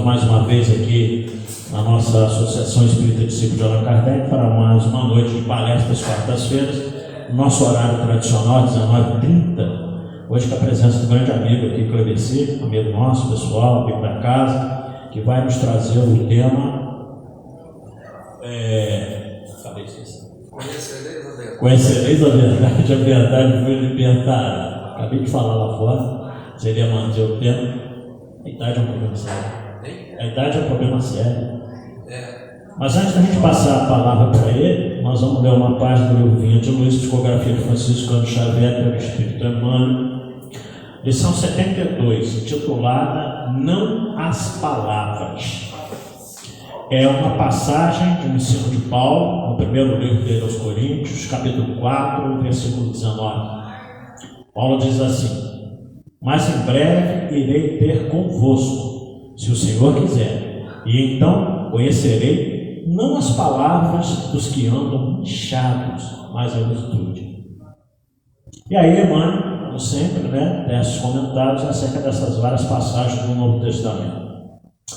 mais uma vez aqui na nossa Associação Espírita Discípulos de Allan Kardec para mais uma noite de palestras quartas-feiras. Nosso horário tradicional é 19h30. Hoje com a presença do grande amigo aqui, Cleveci, amigo nosso, pessoal, amigo da casa, que vai nos trazer o tema Conhecereis a verdade vos libertará. Acabei de falar lá fora, seria manter o tema. A idade é um problema sério. A idade é um problema sério. Mas antes da gente passar a palavra para ele, nós vamos ler uma página do livro 20 de Luiz, Psicografia de Francisco Cândido Xavier, pelo Espírito Emmanuel, lição 72, intitulada Não as Palavras. É uma passagem de um ensino de Paulo, no primeiro livro dele aos Coríntios, capítulo 4, versículo 19. Paulo diz assim: mas em breve irei ter convosco, se o Senhor quiser, e então conhecerei não as palavras dos que andam inchados, mas a virtude. E aí Emmanuel, como sempre, tece comentários acerca dessas várias passagens do Novo Testamento.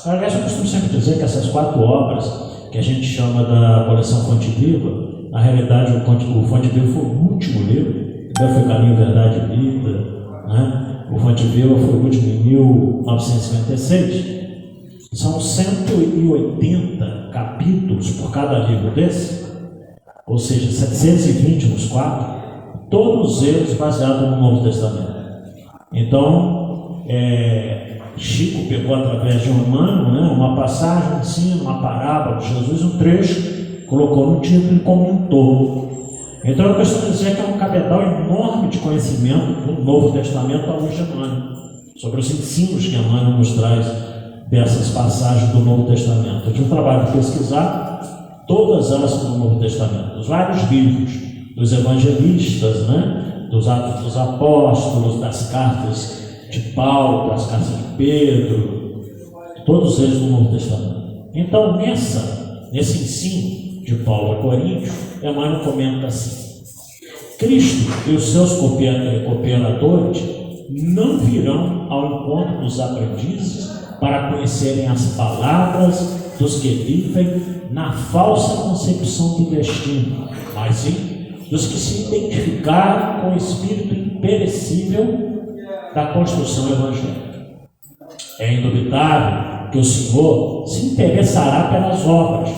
Aliás, eu costumo sempre dizer que essas 4 obras que a gente chama da coleção Fonte Viva, na realidade o Fonte Viva foi o último livro, primeiro foi Caminho, Verdade e Vida, O Fonte Viva foi o último em 1956. São 180 capítulos por cada livro desse, ou seja, 720 nos 4, todos eles baseados no Novo Testamento. Então, Chico pegou através de um Emmanuel, uma passagem, um ensino, uma parábola de Jesus, um trecho, colocou no título e comentou. Então eu costumo dizer que é um cabedal enorme de conhecimento do Novo Testamento à luz de Emmanuel, sobre os ensinos que Emmanuel nos traz dessas passagens do Novo Testamento. Eu tive um trabalho de pesquisar todas elas do Novo Testamento, os vários livros dos evangelistas, dos Atos dos Apóstolos, das cartas de Paulo, das cartas de Pedro, todos eles no Novo Testamento. Então, nesse ensino de Paulo a Coríntios, Emmanuel comenta assim: Cristo e os seus cooperadores não virão ao encontro dos aprendizes para conhecerem as palavras dos que vivem na falsa concepção do destino, mas sim dos que se identificaram com o espírito imperecível da construção evangélica. É indubitável que o Senhor se interessará pelas obras.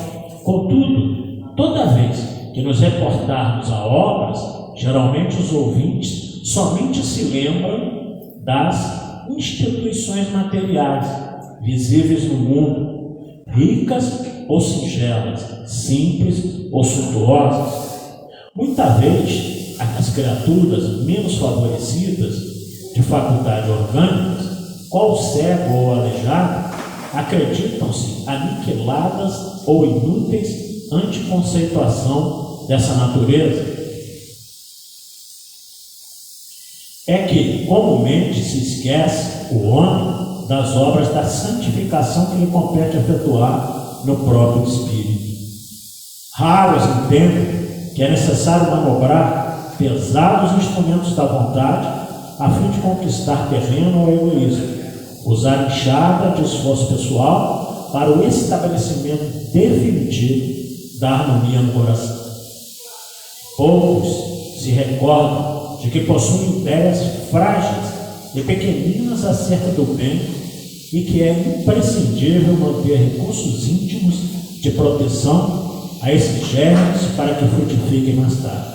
Contudo, toda vez que nos reportarmos a obras, geralmente os ouvintes somente se lembram das instituições materiais, visíveis no mundo, ricas ou singelas, simples ou suntuosas. Muita vez, as criaturas menos favorecidas de faculdade orgânicas, qual cego ou aleijado, acreditam-se aniquiladas ou inúteis ante conceituação dessa natureza. É que comumente se esquece o homem das obras da santificação que lhe compete efetuar no próprio espírito. Raros entendem que é necessário manobrar pesados instrumentos da vontade a fim de conquistar terreno ao egoísmo, usar enxada de esforço pessoal para o estabelecimento definitivo da harmonia no coração. Poucos se recordam de que possuem ideias frágeis e pequeninas acerca do bem e que é imprescindível manter recursos íntimos de proteção a esses germes para que frutifiquem mais tarde.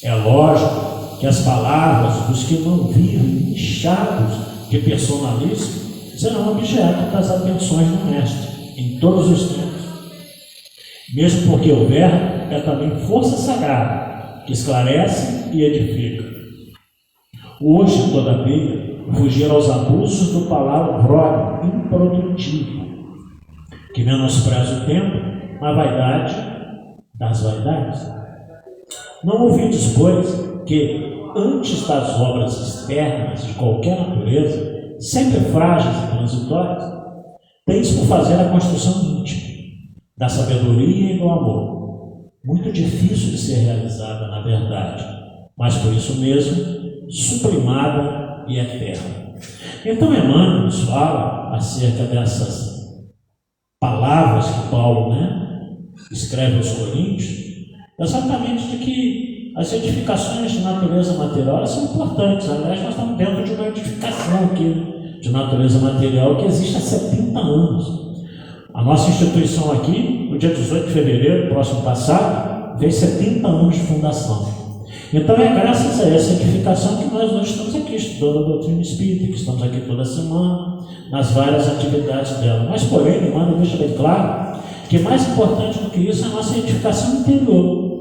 É lógico que as palavras dos que não vivem inchados de personalismo serão objeto das atenções do Mestre em todos os tempos, mesmo porque o verbo é também força sagrada que esclarece e edifica. Hoje, todavia, fugir aos abusos do palavrório improdutivo, que menospreza o tempo na vaidade das vaidades. Não ouvides, pois, que antes das obras externas de qualquer natureza, sempre frágeis e transitórias, tens por fazer a construção íntima da sabedoria e do amor, muito difícil de ser realizada na verdade, mas por isso mesmo sublimada e eterna. Então Emmanuel nos fala acerca dessas palavras que Paulo, escreve aos Coríntios, exatamente de que as edificações de natureza material são importantes. Aliás, nós estamos dentro de uma edificação aqui de natureza material que existe há 70 anos. A nossa instituição aqui, no dia 18 de fevereiro, próximo passado, fez 70 anos de fundação. Então é graças a essa edificação que nós hoje estamos aqui estudando a doutrina espírita, que estamos aqui toda semana, nas várias atividades dela. Mas, porém, Emmanuel deixa bem claro que mais importante do que isso é a nossa edificação interior.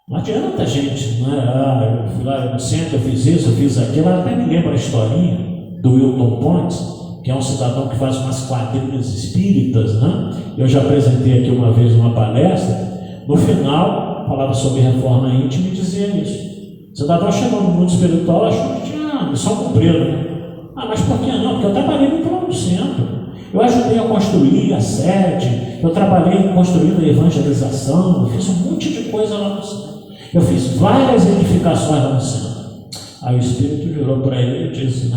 Não adianta a gente, eu fui lá no centro, eu fiz isso, eu fiz aquilo. Eu até me lembro a historinha do Wilton Pontes, que é um cidadão que faz umas quadrilhas espíritas, Eu já apresentei aqui uma vez uma palestra. No final, falava sobre reforma íntima e dizia isso. O cidadão chegou no mundo espiritual, achou que tinha missão cumprida. Mas por que não? Porque eu trabalhei muito lá no centro. Eu ajudei a construir a sede, eu trabalhei construindo a evangelização, eu fiz um monte de coisa lá no centro. Eu fiz várias edificações lá no centro. Aí o Espírito virou para ele e disse,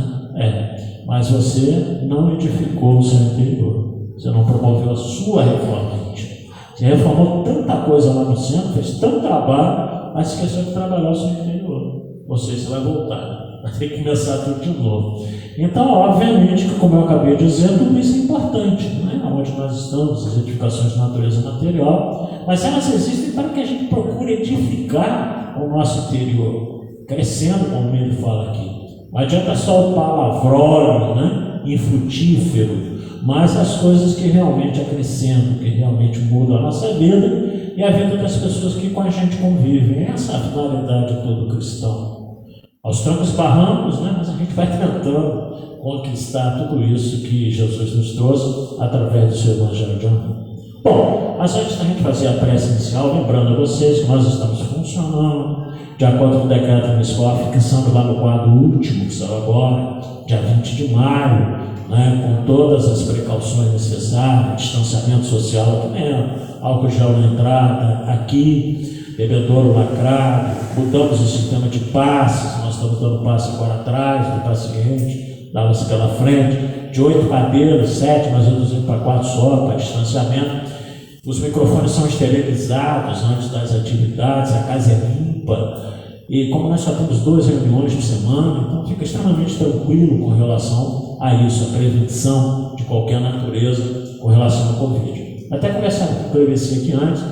mas você não edificou o seu interior. Você não promoveu a sua reforma íntima. Você reformou tanta coisa lá no centro, fez tanto trabalho, mas esqueceu de trabalhar o seu interior. Ou seja, você vai voltar, vai ter que começar tudo de novo. Então, obviamente, que como eu acabei de dizer, tudo isso é importante, onde nós estamos, as edificações de natureza material, mas elas existem para que a gente procure edificar o nosso interior, crescendo, como ele fala aqui. Não adianta só o palavróleo, infrutífero, mas as coisas que realmente acrescentam, que realmente mudam a nossa vida e a vida das pessoas que com a gente convivem. Essa é a finalidade de todo cristão. Aos trancos e barrancos, mas a gente vai tentando conquistar tudo isso que Jesus nos trouxe através do seu Evangelho de amor. Bom, mas antes da gente fazer a prece inicial, lembrando a vocês que nós estamos funcionando de acordo com o decreto municipal, fixando lá no quadro último, que saiu agora, dia 20 de maio, com todas as precauções necessárias, distanciamento social aqui dentro, álcool gel na entrada, aqui, bebedouro lacrado, mudamos o sistema de passes, nós estamos dando passe agora atrás do paciente, dava-se pela frente, de 8 cadeiras, 7, nós reduzimos para 4 só, para distanciamento. Os microfones são esterilizados antes das atividades, a casa é limpa. E como nós só temos 2 reuniões por semana, então fica extremamente tranquilo com relação a isso, a prevenção de qualquer natureza com relação ao Covid. Até começar a prevenir aqui antes,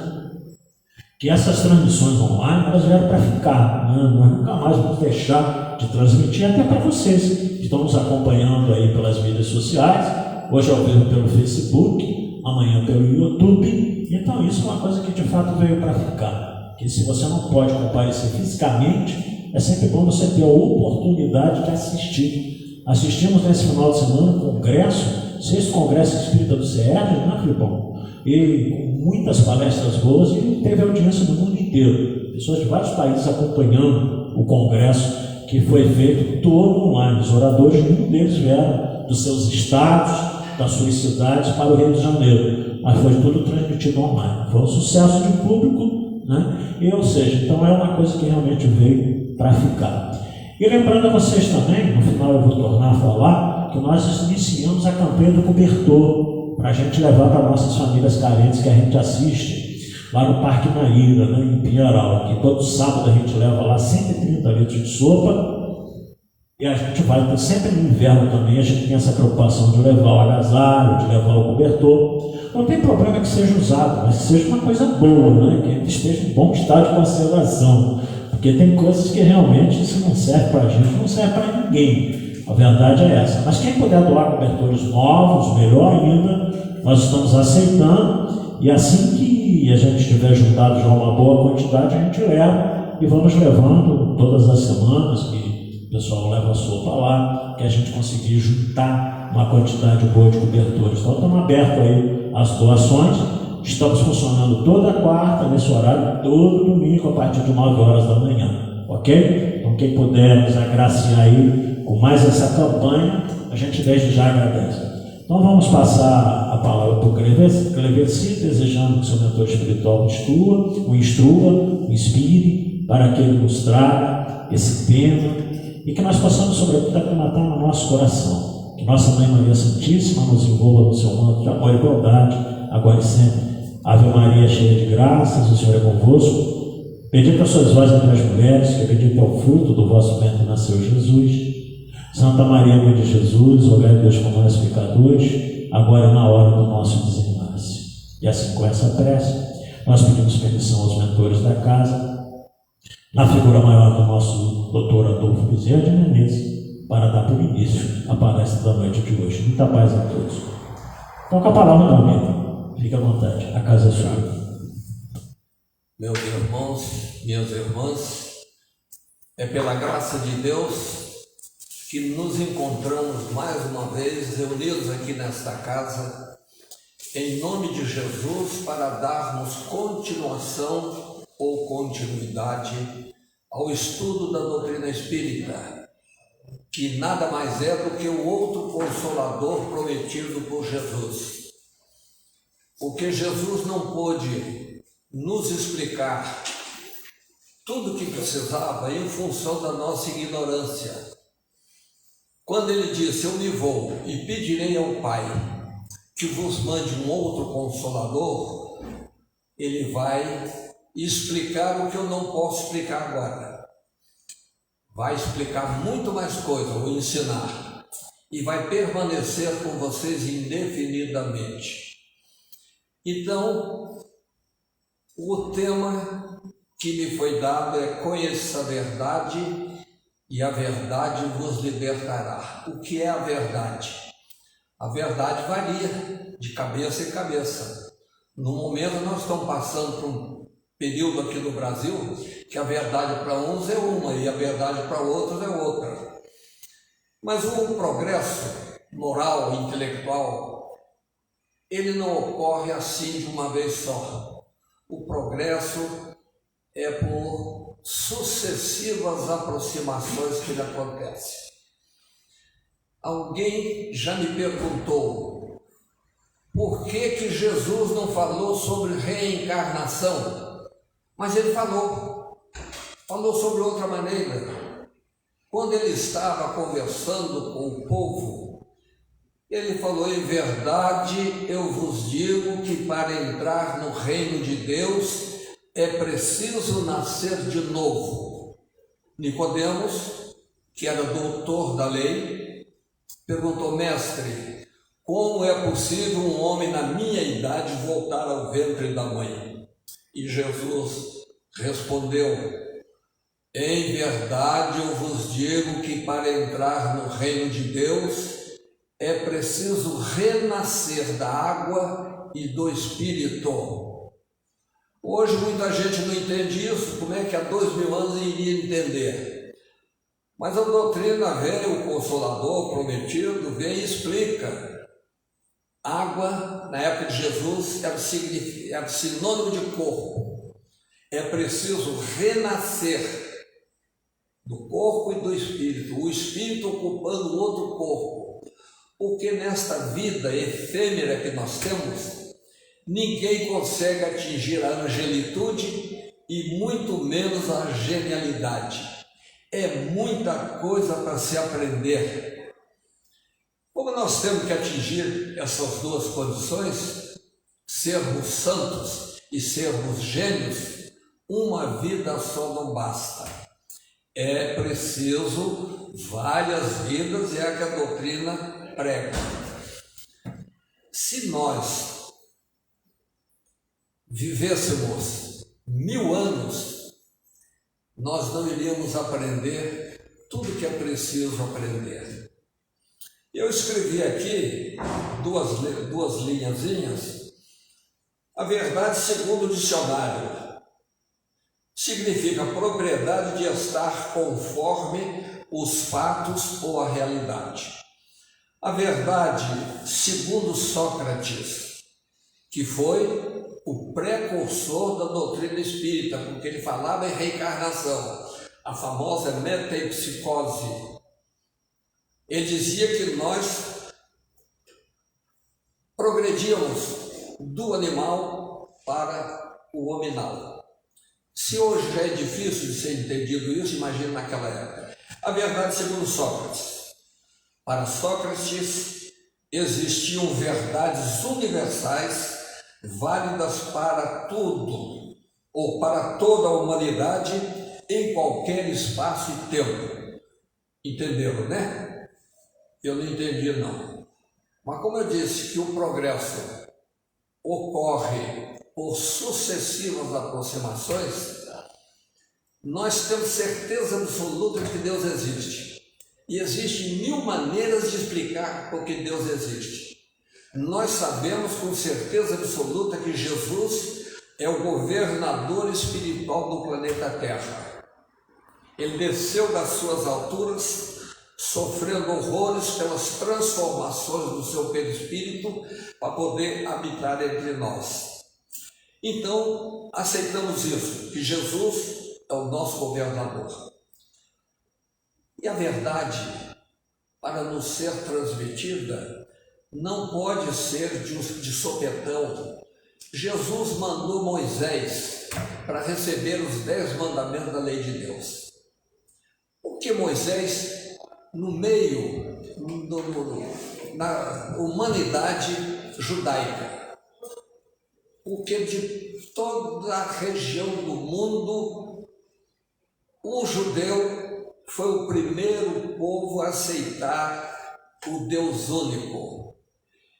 que essas transmissões online, elas vieram para ficar, Nós nunca mais vamos deixar de transmitir, até para vocês que estão nos acompanhando aí pelas mídias sociais, hoje ao vivo pelo Facebook, amanhã pelo YouTube. Então isso é uma coisa que de fato veio para ficar. Que se você não pode comparecer fisicamente, é sempre bom você ter a oportunidade de assistir. Assistimos nesse final de semana um congresso, 6º Congresso Espírita do CERJ, Filipão? E com muitas palestras boas, e teve audiência do mundo inteiro. Pessoas de vários países acompanhando o congresso, que foi feito todo online. Os oradores, nenhum deles vieram dos seus estados, das suas cidades para o Rio de Janeiro, mas foi tudo transmitido online. Foi um sucesso de público, ou seja, então é uma coisa que realmente veio para ficar. E lembrando a vocês também, no final eu vou tornar a falar, que nós iniciamos a campanha do cobertor, para a gente levar para nossas famílias carentes que a gente assiste lá no Parque Maíra, em Pinheiral, que todo sábado a gente leva lá 130 litros de sopa, e a gente vai, sempre no inverno também, a gente tem essa preocupação de levar o agasalho, de levar o cobertor. Não tem problema que seja usado, mas que seja uma coisa boa, que ele esteja em bom estado de conservação, porque tem coisas que realmente, se não serve para a gente, não serve para ninguém. A verdade é essa. Mas quem puder doar cobertores novos, melhor ainda, nós estamos aceitando, e assim que a gente tiver juntado já uma boa quantidade, a gente leva e vamos levando todas as semanas que o pessoal leva a sopa lá, que a gente conseguir juntar uma quantidade boa de cobertores. Então estamos abertos aí às doações, estamos funcionando toda quarta, nesse horário, todo domingo, a partir de 9 horas da manhã, ok? Então quem puder nos agraciar aí com mais essa campanha, a gente desde já agradece. Então vamos passar a palavra para o Cleverci, desejando que o seu mentor espiritual o instrua, o inspire, para que ele nos traga esse tema e que nós possamos, sobretudo, aclimatar no nosso coração. Que Nossa Mãe Maria Santíssima nos envolva no seu manto de amor e bondade, agora e sempre. Ave Maria, cheia de graças, o Senhor é convosco. Bendita sois vós entre as mulheres, que bendito é o fruto do vosso ventre, nasceu Jesus. Santa Maria, Mãe de Jesus, rogai a Deus por nós pecadores, agora e na hora do nosso desenlace. E assim, com essa prece, nós pedimos permissão aos mentores da casa, na figura maior do nosso doutor Adolfo Bezerra de Menezes, para dar por início a palestra da noite de hoje. Muita paz a todos. Então, com a palavra, meu amigo, fique à vontade, a casa é sua. Meus irmãos, minhas irmãs, é pela graça de Deus que nos encontramos mais uma vez reunidos aqui nesta casa, em nome de Jesus, para darmos continuação ou continuidade ao estudo da doutrina espírita, que nada mais é do que o outro consolador prometido por Jesus. Porque Jesus não pôde nos explicar tudo o que precisava em função da nossa ignorância. Quando ele disse, eu me vou e pedirei ao Pai que vos mande um outro consolador, ele vai explicar o que eu não posso explicar agora. Vai explicar muito mais coisa, ou ensinar, e vai permanecer com vocês indefinidamente. Então, o tema que me foi dado é conheça a verdade e a verdade vos libertará. O que é a verdade? A verdade varia de cabeça em cabeça. No momento nós estamos passando por um período aqui no Brasil que a verdade para uns é uma e a verdade para outros é outra. Mas o progresso moral, intelectual, ele não ocorre assim de uma vez só. O progresso é por sucessivas aproximações que ele acontece. Alguém já me perguntou por que Jesus não falou sobre reencarnação? Mas ele falou sobre outra maneira. Quando ele estava conversando com o povo, ele falou, em verdade eu vos digo que para entrar no reino de Deus é preciso nascer de novo. Nicodemos, que era doutor da lei, perguntou, mestre, como é possível um homem na minha idade voltar ao ventre da mãe? E Jesus respondeu, em verdade eu vos digo que para entrar no reino de Deus é preciso renascer da água e do Espírito. Hoje muita gente não entende isso, como é que há 2000 anos iria entender? Mas a doutrina vem, o Consolador prometido, vem e explica. Água, na época de Jesus, era sinônimo de corpo. É preciso renascer do corpo e do espírito, o espírito ocupando o outro corpo. Porque nesta vida efêmera que nós temos, ninguém consegue atingir a angelitude e muito menos a genialidade. É muita coisa para se aprender. Como nós temos que atingir essas duas condições, sermos santos e sermos gênios, uma vida só não basta. É preciso várias vidas, é a que a doutrina prega. Se nós vivêssemos 1000 anos, nós não iríamos aprender tudo que é preciso aprender. Eu escrevi aqui duas linhazinhas. A verdade, segundo o dicionário, significa propriedade de estar conforme os fatos ou a realidade. A verdade, segundo Sócrates, que foi o precursor da doutrina espírita, porque ele falava em reencarnação, a famosa metempsicose. Ele dizia que nós progredíamos do animal para o hominal. Se hoje já é difícil de ser entendido isso, imagina naquela época. A verdade segundo Sócrates. Para Sócrates existiam verdades universais, válidas para tudo, ou para toda a humanidade, em qualquer espaço e tempo. Entenderam, né? Eu não entendi, não. Mas como eu disse que o progresso ocorre por sucessivas aproximações, nós temos certeza absoluta de que Deus existe. E existem 1000 maneiras de explicar por que Deus existe. Nós sabemos com certeza absoluta que Jesus é o governador espiritual do planeta Terra. Ele desceu das suas alturas, sofrendo horrores pelas transformações do seu perispírito para poder habitar entre nós. Então, aceitamos isso, que Jesus é o nosso governador. E a verdade, para nos ser transmitida, não pode ser de sopetão. Jesus mandou Moisés para receber os 10 mandamentos da lei de Deus. Porque Moisés, no meio, na humanidade judaica, porque de toda a região do mundo, o judeu foi o primeiro povo a aceitar o Deus único.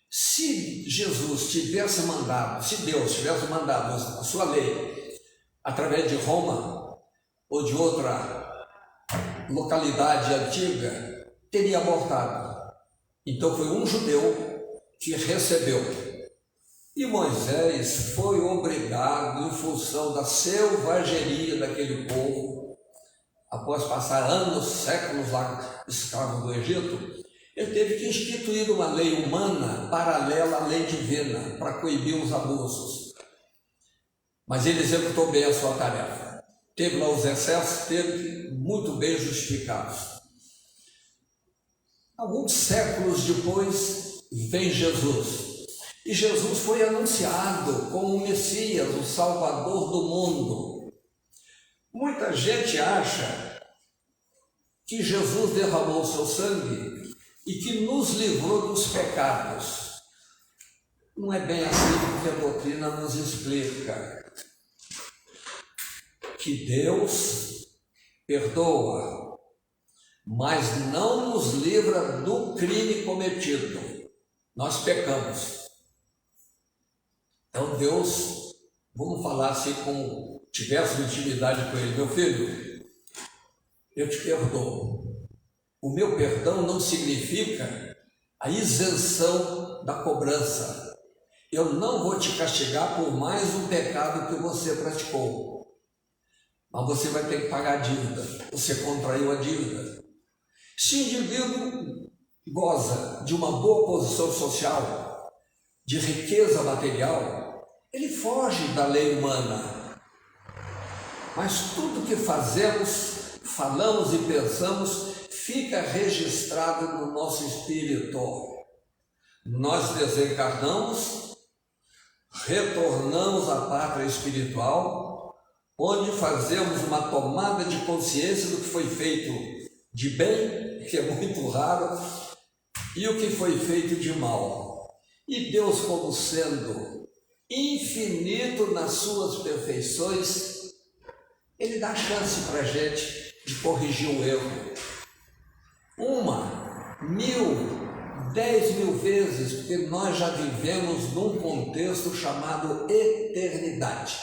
Se Jesus tivesse mandado, se Deus tivesse mandado a sua lei através de Roma ou de outra localidade antiga, teria abortado. Então foi um judeu que recebeu. E Moisés foi obrigado, em função da selvageria daquele povo, após passar anos, séculos lá escravo do Egito, ele teve que instituir uma lei humana paralela à lei divina para coibir os abusos. Mas ele executou bem a sua tarefa. Teve lá os excessos, teve muito bem justificados. Alguns séculos depois, vem Jesus. E Jesus foi anunciado como o Messias, o Salvador do mundo. Muita gente acha que Jesus derramou o seu sangue e que nos livrou dos pecados. Não é bem assim que a doutrina nos explica. Que Deus perdoa, mas não nos livra do crime cometido. Nós pecamos. Então Deus, vamos falar assim como tivesse intimidade com Ele: meu filho, eu te perdoo. O meu perdão não significa a isenção da cobrança. Eu não vou te castigar por mais um pecado que você praticou. Mas você vai ter que pagar a dívida. Você contraiu a dívida. Se o indivíduo goza de uma boa posição social, de riqueza material, ele foge da lei humana. Mas tudo que fazemos, falamos e pensamos, fica registrado no nosso espírito. Nós desencarnamos, retornamos à pátria espiritual, onde fazemos uma tomada de consciência do que foi feito de bem, que é muito raro, e o que foi feito de mal. E Deus, como sendo infinito nas suas perfeições, Ele dá chance para a gente de corrigir o erro. 1, 1000, 10.000 vezes, porque nós já vivemos num contexto chamado eternidade.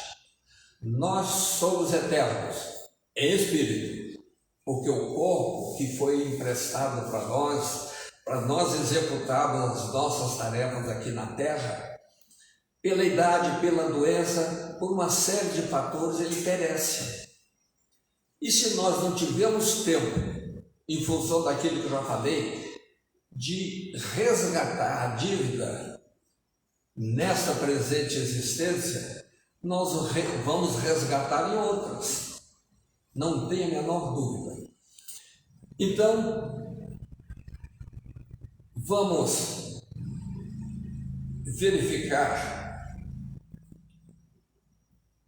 Nós somos eternos em espírito, porque o corpo que foi emprestado para nós executarmos as nossas tarefas aqui na Terra, pela idade, pela doença, por uma série de fatores, ele perece. E se nós não tivermos tempo, em função daquilo que eu já falei, de resgatar a dívida nesta presente existência, nós vamos resgatar em outras, não tem a menor dúvida. Então, vamos verificar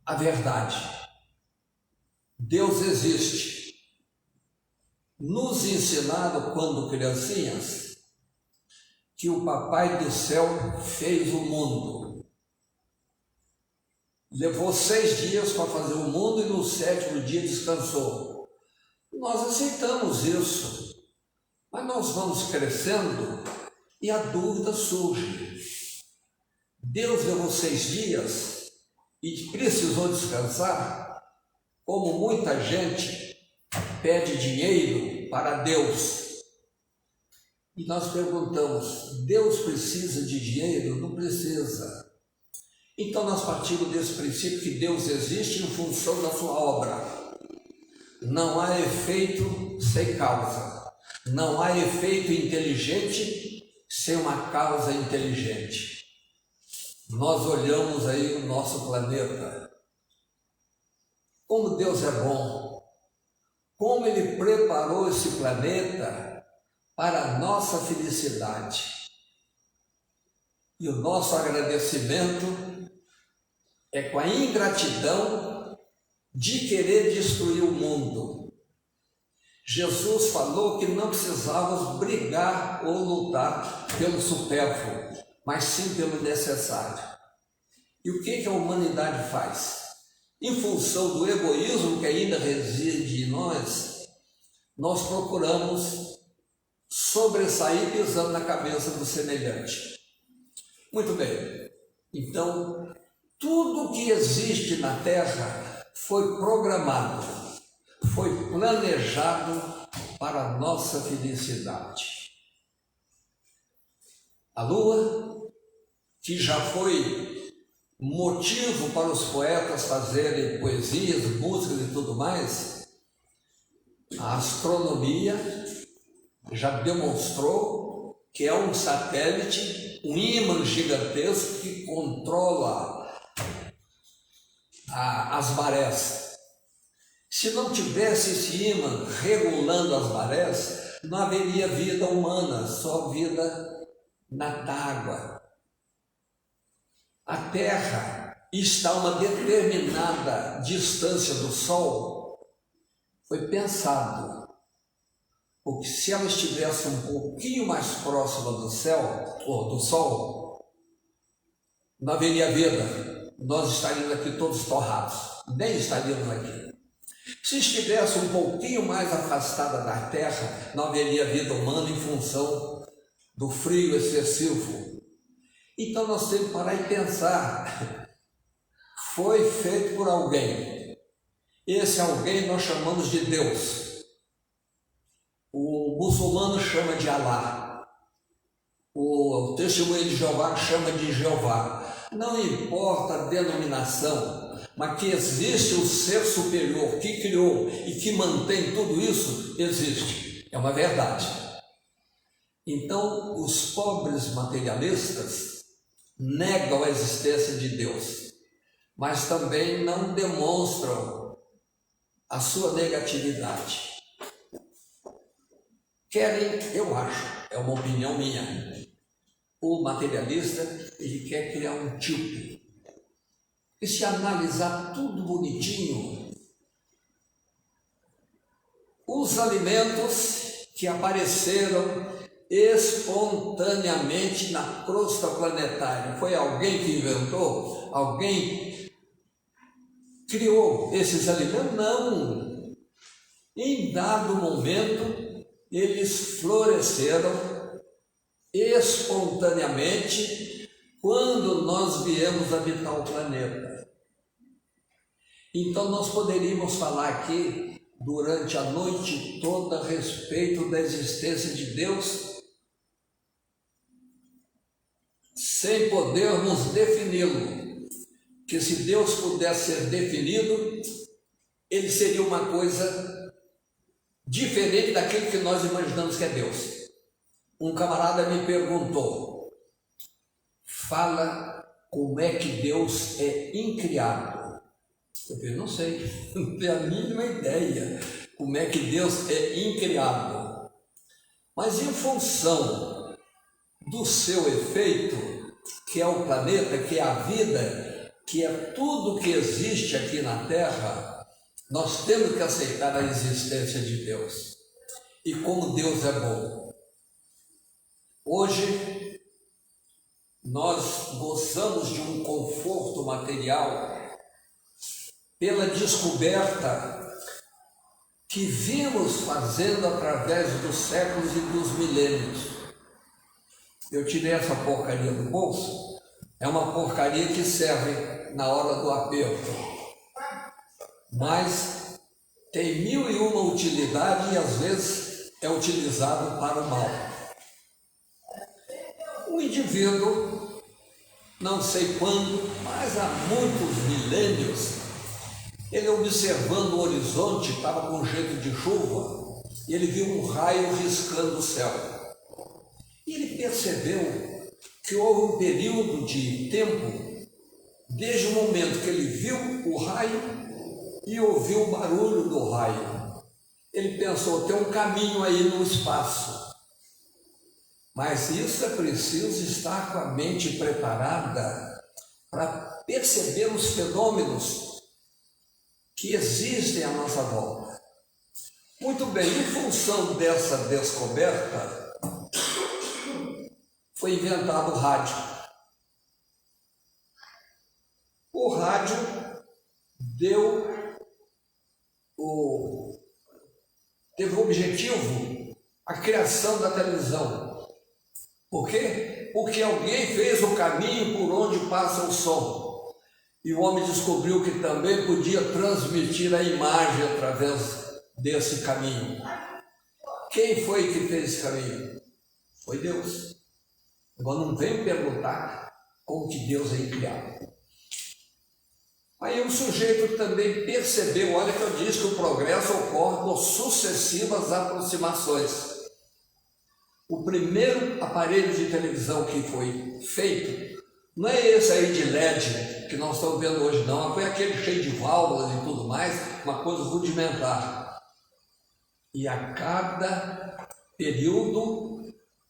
a verdade. Deus existe. nos ensinaram quando criancinhas que o Papai do Céu fez o mundo. Levou 6 dias para fazer o mundo e no 7º dia descansou. Nós aceitamos isso, mas nós vamos crescendo e a dúvida surge. Deus levou 6 dias e precisou descansar, como muita gente pede dinheiro para Deus. E nós perguntamos, Deus precisa de dinheiro? Não precisa. Então nós partimos desse princípio que Deus existe em função da sua obra. Não há efeito sem causa. Não há efeito inteligente sem uma causa inteligente. Nós olhamos aí o nosso planeta. Como Deus é bom. Como Ele preparou esse planeta para a nossa felicidade. E o nosso agradecimento é com a ingratidão de querer destruir o mundo. Jesus falou que não precisávamos brigar ou lutar pelo supérfluo, mas sim pelo necessário. E o que a humanidade faz? Em função do egoísmo que ainda reside em nós procuramos sobressair pisando na cabeça do semelhante. Muito bem, então tudo que existe na Terra foi programado, foi planejado para a nossa felicidade. A Lua, que já foi motivo para os poetas fazerem poesias, músicas e tudo mais, a astronomia já demonstrou que é um satélite, um ímã gigantesco que controla as marés. Se não tivesse esse ímã regulando as marés, não haveria vida humana, só vida na água. A Terra está a uma determinada distância do Sol. Foi pensado, porque se ela estivesse um pouquinho mais próxima do céu, ou do Sol, não haveria vida. Nós estaríamos aqui todos torrados, nem estaríamos aqui. Se estivesse um pouquinho mais afastada da Terra, não haveria vida humana em função do frio excessivo. Então nós temos que parar e pensar, foi feito por alguém. Esse alguém nós chamamos de Deus. O muçulmano chama de Alá. O testemunho de Jeová chama de Jeová. Não importa a denominação, mas que existe o ser superior que criou e que mantém tudo isso, existe. É uma verdade. Então, os pobres materialistas negam a existência de Deus, mas também não demonstram a sua negatividade. Querem, eu acho, é uma opinião minha, o materialista, ele quer criar um tipo. E se analisar tudo bonitinho, os alimentos que apareceram espontaneamente na crosta planetária, foi alguém que inventou? Alguém criou esses alimentos? Não. Em dado momento, eles floresceram espontaneamente quando nós viemos habitar o planeta. Então nós poderíamos falar aqui durante a noite toda a respeito da existência de Deus, sem podermos defini-lo. Que se Deus pudesse ser definido, ele seria uma coisa diferente daquilo que nós imaginamos que é Deus. Um camarada me perguntou, fala como é que Deus é incriado. Eu falei, não sei, não tenho a mínima ideia como é que Deus é incriado. Mas em função do seu efeito, que é o planeta, que é a vida, que é tudo que existe aqui na Terra, nós temos que aceitar a existência de Deus. e como Deus é bom. Hoje, nós gozamos de um conforto material pela descoberta que vimos fazendo através dos séculos e dos milênios. Eu tirei essa porcaria do bolso, é uma porcaria que serve na hora do aperto, mas tem 1001 utilidade e às vezes é utilizado para o mal. O indivíduo, não sei quando, mas há muitos milênios, ele observando o horizonte, estava com jeito de chuva, e ele viu um raio riscando o céu. E ele percebeu que houve um período de tempo, desde o momento que ele viu o raio e ouviu o barulho do raio. Ele pensou, tem um caminho aí no espaço. Mas isso é preciso estar com a mente preparada para perceber os fenômenos que existem à nossa volta. Muito bem, em função dessa descoberta, foi inventado o rádio. O rádio teve o objetivo a criação da televisão. Por quê? Porque alguém fez o caminho por onde passa o som. E o homem descobriu que também podia transmitir a imagem através desse caminho. Quem foi que fez esse caminho? Foi Deus. Agora não vem perguntar como que Deus é criado. Aí o sujeito também percebeu, olha que eu disse que o progresso ocorre por sucessivas aproximações. O primeiro aparelho de televisão que foi feito, não é esse aí de LED que nós estamos vendo hoje não, foi aquele cheio de válvulas e tudo mais, uma coisa rudimentar. E a cada período,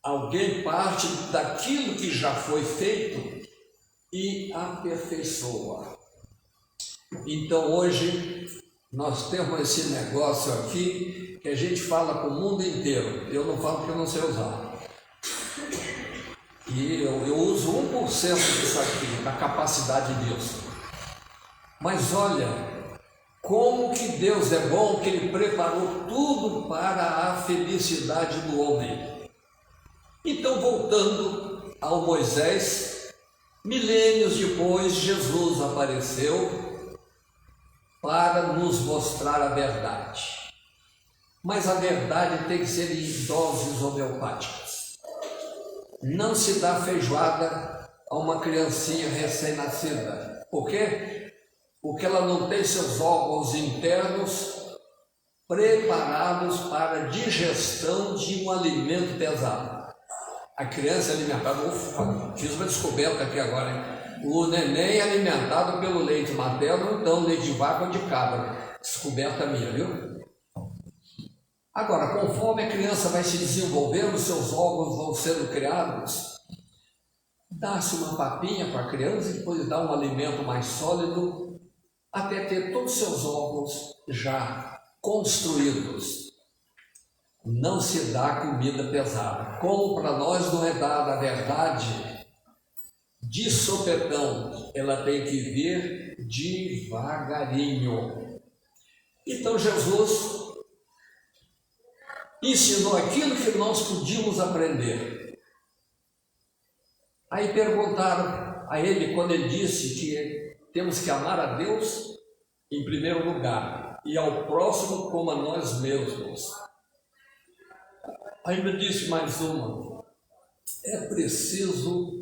alguém parte daquilo que já foi feito e aperfeiçoa. Então hoje nós temos esse negócio aqui que a gente fala para o mundo inteiro. Eu não falo porque eu não sei usar. E eu uso 1% disso aqui, da capacidade disso. Mas olha, como que Deus é bom, que Ele preparou tudo para a felicidade do homem. Então, voltando ao Moisés, milênios depois, Jesus apareceu para nos mostrar a verdade. Mas a verdade tem que ser em doses homeopáticas. Não se dá feijoada a uma criancinha recém-nascida. Por quê? Porque ela não tem seus órgãos internos preparados para a digestão de um alimento pesado. A criança é alimentada, fiz uma descoberta aqui agora, hein? O neném é alimentado pelo leite materno, então leite de vaca ou de cabra. Descoberta minha, viu? Agora, conforme a criança vai se desenvolvendo, seus órgãos vão sendo criados, dá-se uma papinha para a criança e depois dá um alimento mais sólido, até ter todos os seus órgãos já construídos. Não se dá comida pesada. Como para nós não é dada a verdade, de sopetão, ela tem que vir devagarinho. Então Jesus ensinou aquilo que nós podíamos aprender. Aí perguntaram a ele, quando ele disse que temos que amar a Deus em primeiro lugar e ao próximo como a nós mesmos. Ainda disse mais uma, é preciso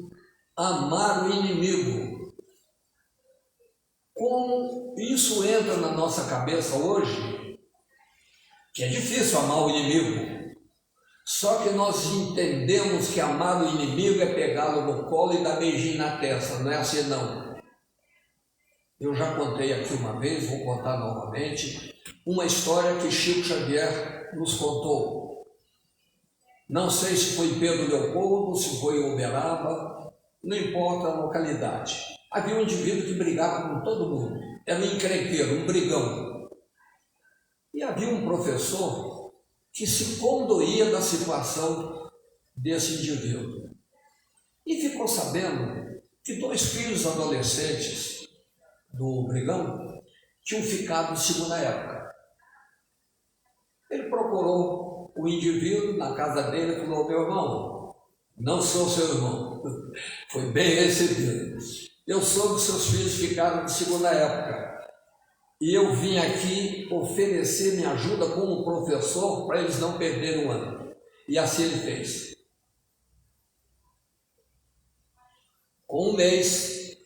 amar o inimigo. Como isso entra na nossa cabeça hoje, que é difícil amar o inimigo, só que nós entendemos que amar o inimigo é pegá-lo no colo e dar beijinho na testa, não é assim não. Eu já contei aqui uma vez, vou contar novamente, uma história que Chico Xavier nos contou. Não sei se foi em Pedro Leopoldo, se foi em Uberaba, não importa a localidade. Havia um indivíduo que brigava com todo mundo, era um encrenqueiro, um brigão. E havia um professor que se condoía da situação desse indivíduo. E ficou sabendo que 2 filhos adolescentes do brigão tinham ficado de segunda época. Ele procurou o indivíduo na casa dele e falou: meu irmão, não sou seu irmão, foi bem recebido. Eu soube que seus filhos ficaram de segunda época e eu vim aqui oferecer minha ajuda como professor para eles não perderem o ano. E assim ele fez. Com 1 mês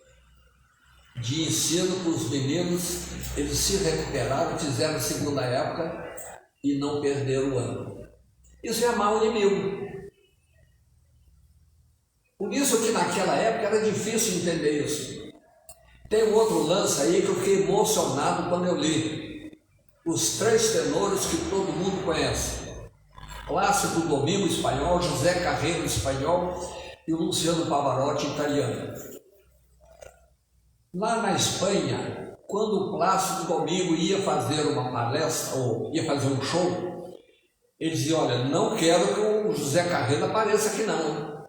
de ensino para os meninos, eles se recuperaram, fizeram a segunda época e não perderam o ano. Isso é amar o inimigo. Por isso que naquela época era difícil entender isso. Tem um outro lance aí que eu fiquei emocionado quando eu li. Os 3 tenores que todo mundo conhece. Plácido Domingo, espanhol, José Carreiro, espanhol, e o Luciano Pavarotti, italiano. Lá na Espanha, quando o Plácido Domingo ia fazer uma palestra ou ia fazer um show, ele dizia: olha, não quero que o José Carreiro apareça aqui não,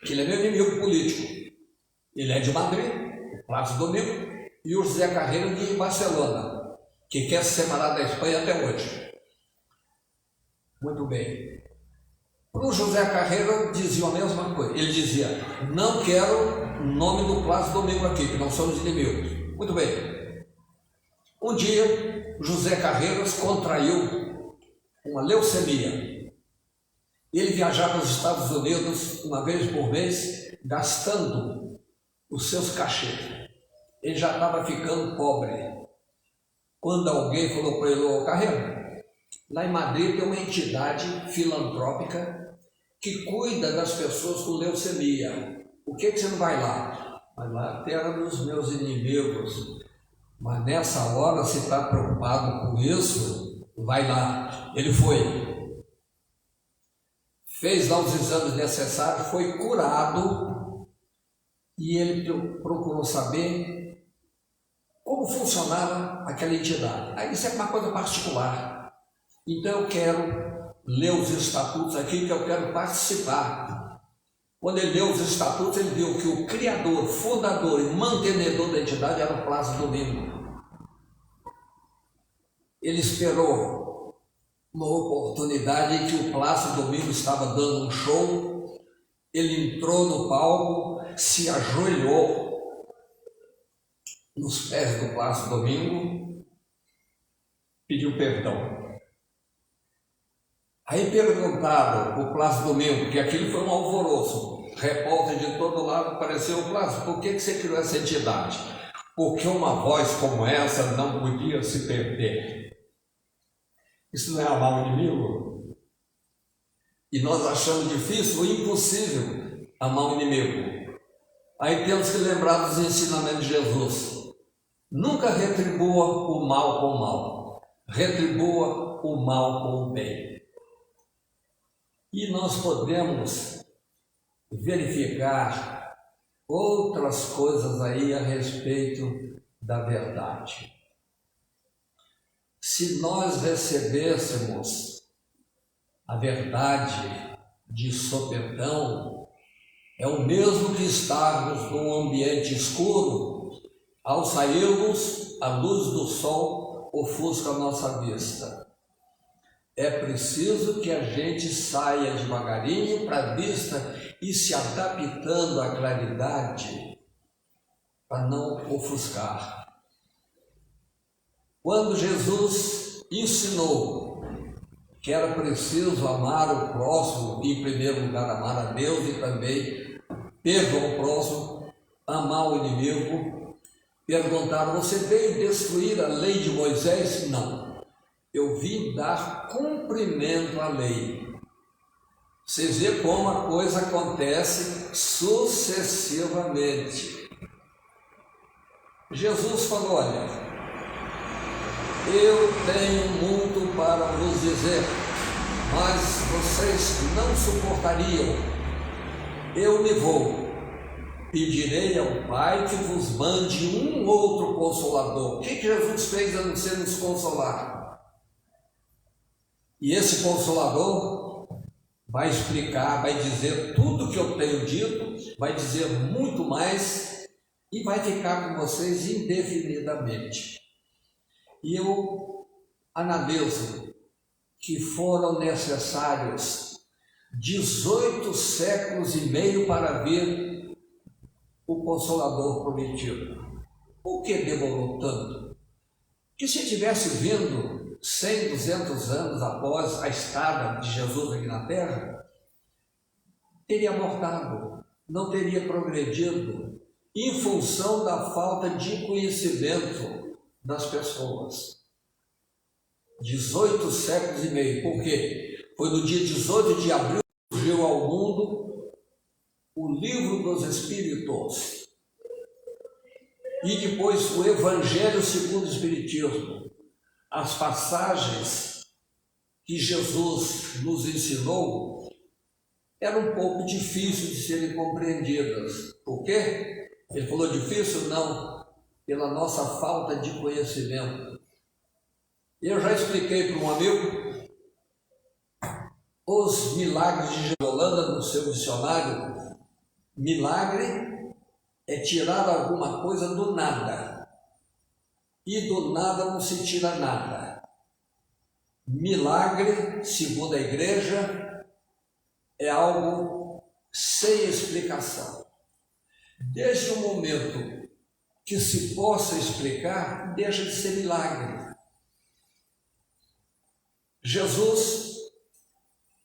que ele é meu inimigo político. Ele é de Madrid, o Plácido Domingo, e o José Carreiro de Barcelona, que quer se separar da Espanha até hoje. Muito bem. Para o José Carreiro dizia a mesma coisa. Ele dizia: não quero o nome do Plácido Domingo aqui, que não somos inimigos. Muito bem. Um dia, José Carreiros contraiu uma leucemia. Ele viajava para os Estados Unidos uma vez por mês, gastando os seus cachês. Ele já estava ficando pobre. Quando alguém falou para ele: ô Carreiro, lá em Madrid tem uma entidade filantrópica que cuida das pessoas com leucemia. Por que você não vai lá? Vai lá, a terra dos meus inimigos. Mas nessa hora, se está preocupado com isso, vai lá. Ele foi. Fez lá os exames necessários, foi curado e ele procurou saber como funcionava aquela entidade. Aí isso é uma coisa particular. Então eu quero ler os estatutos aqui, que eu quero participar. Quando ele leu os estatutos, ele viu que o criador, fundador e mantenedor da entidade era o Plácido Domingo. Ele esperou uma oportunidade em que o Plácido Domingo estava dando um show. Ele entrou no palco, se ajoelhou nos pés do Plácido Domingo, pediu perdão. Aí perguntaram para o Plácido Domingo, porque aquilo foi um alvoroço. Repórter de todo lado apareceu: Plácido, por que você criou essa entidade? Porque uma voz como essa não podia se perder. Isso não é amar o inimigo? E nós achamos difícil ou impossível amar o inimigo. Aí temos que lembrar dos ensinamentos de Jesus. Nunca retribua o mal com o mal. Retribua o mal com o bem. E nós podemos verificar outras coisas aí a respeito da verdade. Se nós recebêssemos a verdade de sopetão, é o mesmo que estarmos num ambiente escuro. Ao sairmos, a luz do sol ofusca a nossa vista. É preciso que a gente saia devagarinho para a vista e se adaptando à claridade para não ofuscar. Quando Jesus ensinou que era preciso amar o próximo, em primeiro lugar amar a Deus e também perdoar o próximo, amar o inimigo, perguntaram: você veio destruir a lei de Moisés? Não. Eu vim dar cumprimento à lei. Vocês veem como a coisa acontece sucessivamente. Jesus falou: olha, eu tenho muito para vos dizer, mas vocês não suportariam. Eu me vou. Pedirei ao Pai que vos mande um outro Consolador. O que Jesus fez a não ser nos consolar? E esse Consolador vai explicar, vai dizer tudo que eu tenho dito, vai dizer muito mais e vai ficar com vocês indefinidamente. E eu analiso que foram necessários 18 séculos e meio para vir o Consolador prometido. Por que demorou tanto? Que se tivesse vindo 100, 200 anos após a estada de Jesus aqui na Terra, teria abortado, não teria progredido, em função da falta de conhecimento das pessoas. 18 séculos e meio. Por quê? Foi no dia 18 de abril que surgiu ao mundo o Livro dos Espíritos e depois o Evangelho segundo o Espiritismo. As passagens que Jesus nos ensinou eram um pouco difíceis de serem compreendidas. Por quê? Ele falou difícil? Não, pela nossa falta de conhecimento. Eu já expliquei para um amigo os milagres de Holanda no seu dicionário. Milagre é tirar alguma coisa do nada, e do nada não se tira nada. Milagre, segundo a igreja, é algo sem explicação. Desde o momento que se possa explicar, deixa de ser milagre. Jesus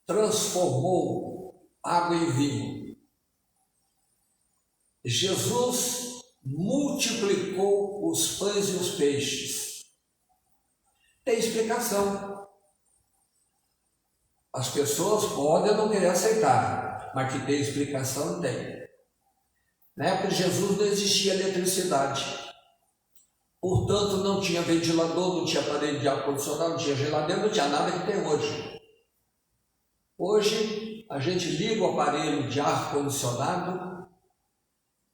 transformou água em vinho. Jesus multiplicou os pães e os peixes. Tem explicação. As pessoas podem não querer aceitar, mas que tem explicação, tem. Na época de Jesus não existia eletricidade. Portanto, não tinha ventilador, não tinha aparelho de ar-condicionado, não tinha geladeira, não tinha nada que tem hoje. Hoje, a gente liga o aparelho de ar-condicionado,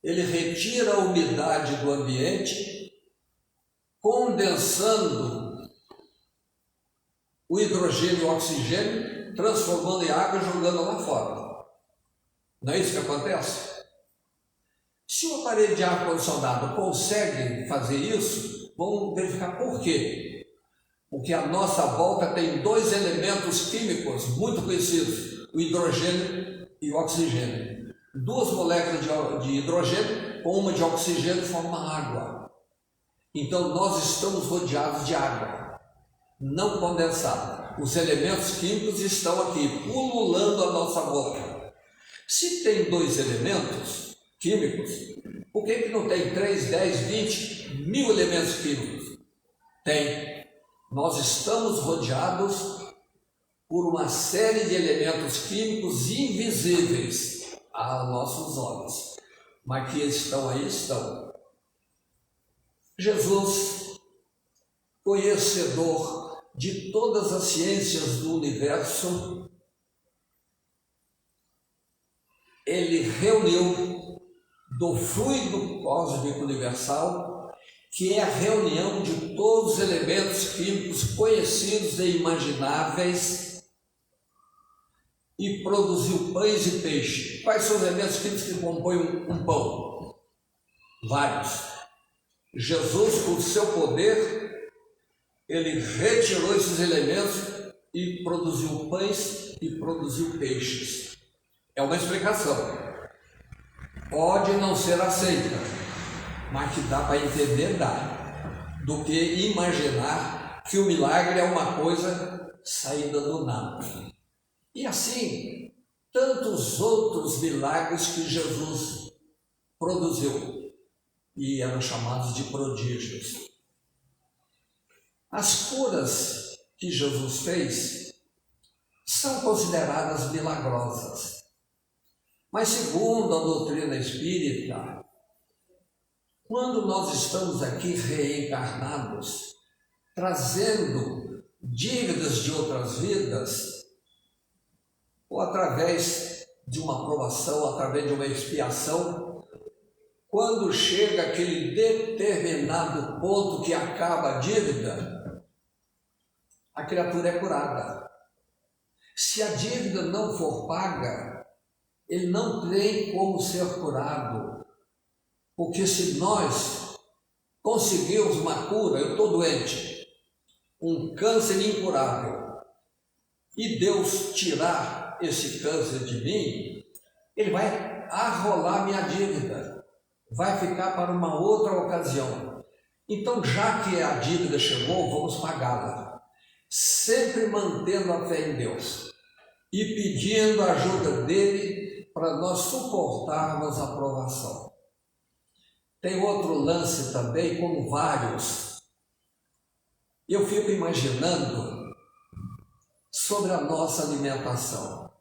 ele retira a umidade do ambiente, condensando o hidrogênio e o oxigênio, transformando em água e jogando lá fora. Não é isso que acontece? Se o aparelho de ar-condicionado consegue fazer isso, vamos verificar por quê. Porque a nossa volta tem dois elementos químicos muito conhecidos, o hidrogênio e o oxigênio. Duas moléculas de hidrogênio com uma de oxigênio formam água. Então nós estamos rodeados de água, não condensada. Os elementos químicos estão aqui, pululando a nossa volta. Se tem dois elementos químicos, por que não tem 3, 10, 20 mil elementos químicos? Tem. Nós estamos rodeados por uma série de elementos químicos invisíveis a nossos olhos, mas que estão aí, estão. Jesus, conhecedor de todas as ciências do universo, ele reuniu do fluido cósmico universal, que é a reunião de todos os elementos químicos conhecidos e imagináveis, e produziu pães e peixe. Quais são os elementos químicos que compõem um pão? Vários. Jesus, com o seu poder, ele retirou esses elementos e produziu pães e produziu peixes. É uma explicação. Pode não ser aceita, mas que dá para entender, dá. Do que imaginar que o milagre é uma coisa saída do nada. E assim, tantos outros milagres que Jesus produziu, e eram chamados de prodígios. As curas que Jesus fez são consideradas milagrosas. Mas segundo a doutrina espírita, quando nós estamos aqui reencarnados, trazendo dívidas de outras vidas, ou através de uma provação, através de uma expiação, quando chega aquele determinado ponto que acaba a dívida, a criatura é curada. Se a dívida não for paga, ele não tem como ser curado. Porque se nós conseguirmos uma cura, eu estou doente, um câncer incurável, e Deus tirar esse câncer de mim, ele vai arrolar minha dívida, vai ficar para uma outra ocasião. Então, já que a dívida chegou, vamos pagá-la, sempre mantendo a fé em Deus e pedindo a ajuda dele para nós suportarmos a provação. Tem outro lance também, como vários. Eu fico imaginando sobre a nossa alimentação.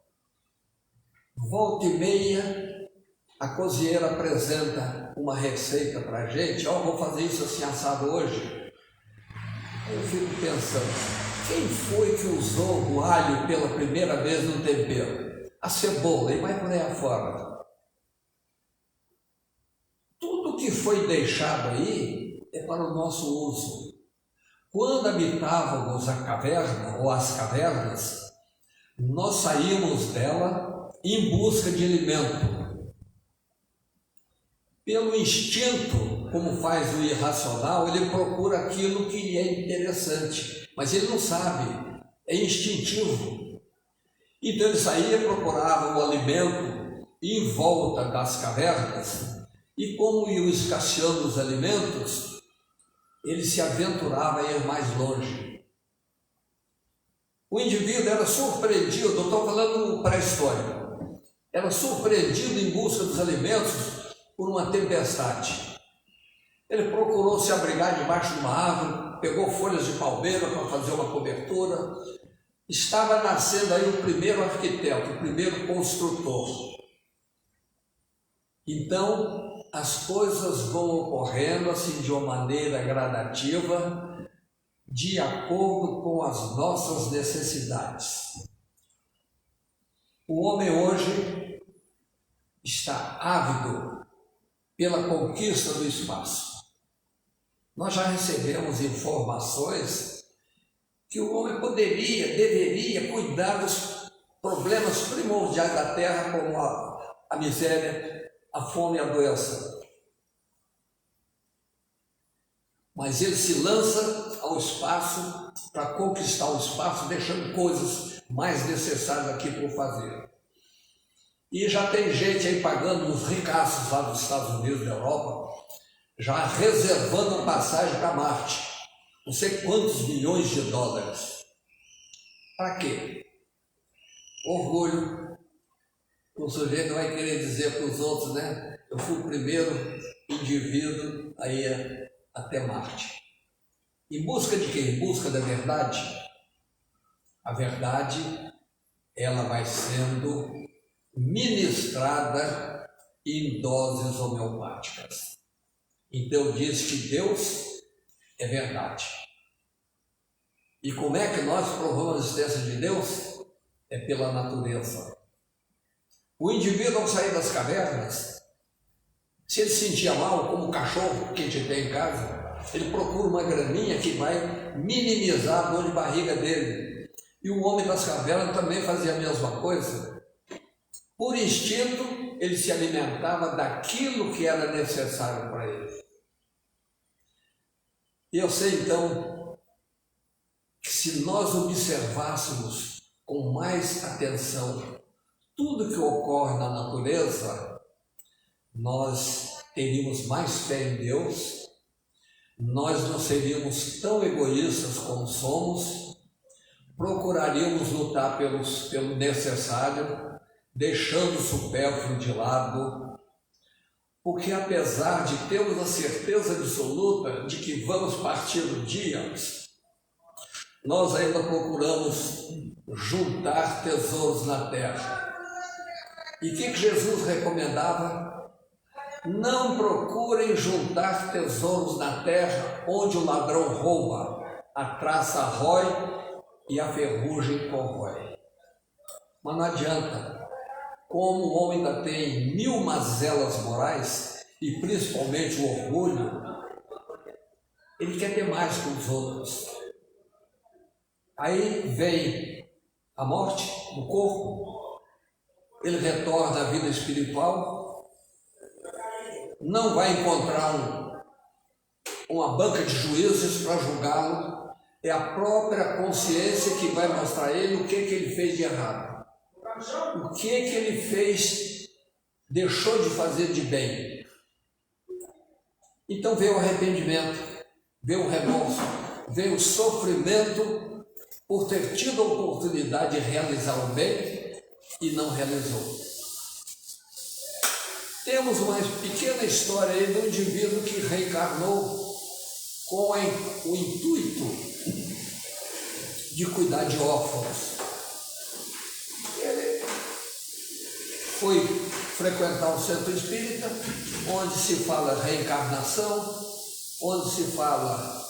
Volta e meia, a cozinheira apresenta uma receita para a gente. Vou fazer isso assim assado hoje. Eu fico pensando, quem foi que usou o alho pela primeira vez no tempero? A cebola, e vai por aí afora. Tudo que foi deixado aí é para o nosso uso. Quando habitávamos a caverna ou as cavernas, nós saímos dela em busca de alimento. Pelo instinto, como faz o irracional, ele procura aquilo que lhe é interessante, mas ele não sabe, é instintivo. Então ele saía e procurava o alimento em volta das cavernas, e como iam escasseando os alimentos, ele se aventurava a ir mais longe. O indivíduo era surpreendido, eu estou falando pré-histórico, era surpreendido em busca dos alimentos por uma tempestade. Ele procurou se abrigar debaixo de uma árvore, pegou folhas de palmeira para fazer uma cobertura. Estava nascendo aí o primeiro arquiteto, o primeiro construtor. Então, as coisas vão ocorrendo assim de uma maneira gradativa, de acordo com as nossas necessidades. O homem hoje está ávido pela conquista do espaço. Nós já recebemos informações que o homem deveria cuidar dos problemas primordiais da Terra, como a miséria, a fome e a doença. Mas ele se lança ao espaço para conquistar o espaço, deixando coisas mais necessárias aqui por fazer. E já tem gente aí pagando uns ricaços lá dos Estados Unidos, da Europa, já reservando uma passagem para Marte. Não sei quantos milhões de dólares. Para quê? Orgulho. O sujeito vai querer dizer para os outros, né? Eu fui o primeiro indivíduo a ir até Marte. Em busca de quê? Em busca da verdade. A verdade, ela vai sendo ministrada em doses homeopáticas. Então diz que Deus é verdade. E como é que nós provamos a existência de Deus? É pela natureza. O indivíduo, ao sair das cavernas, se ele se sentia mal, como o cachorro que a gente tem em casa, ele procura uma graminha que vai minimizar a dor de barriga dele. E o homem das cavernas também fazia a mesma coisa. Por instinto, ele se alimentava daquilo que era necessário para ele. E eu sei então que se nós observássemos com mais atenção tudo que ocorre na natureza, nós teríamos mais fé em Deus, nós não seríamos tão egoístas como somos, procuraríamos lutar pelo necessário, deixando o supérfluo de lado, porque apesar de termos a certeza absoluta de que vamos partir do dia, nós ainda procuramos juntar tesouros na terra. E o que Jesus recomendava? Não procurem juntar tesouros na terra onde o ladrão rouba, a traça rói e a ferrugem corrói. Mas não adianta. Como o homem ainda tem 1000 mazelas morais, e principalmente o orgulho, ele quer ter mais que os outros. Aí vem a morte do corpo, ele retorna à vida espiritual, não vai encontrar uma banca de juízes para julgá-lo, é a própria consciência que vai mostrar a ele o que ele fez de errado, o que ele fez, deixou de fazer de bem. Então veio o arrependimento, veio o remorso, veio o sofrimento por ter tido a oportunidade de realizar o bem e não realizou. Temos uma pequena história aí do indivíduo que reencarnou com o intuito de cuidar de órfãos. Ele foi frequentar um centro espírita, onde se fala reencarnação, onde se fala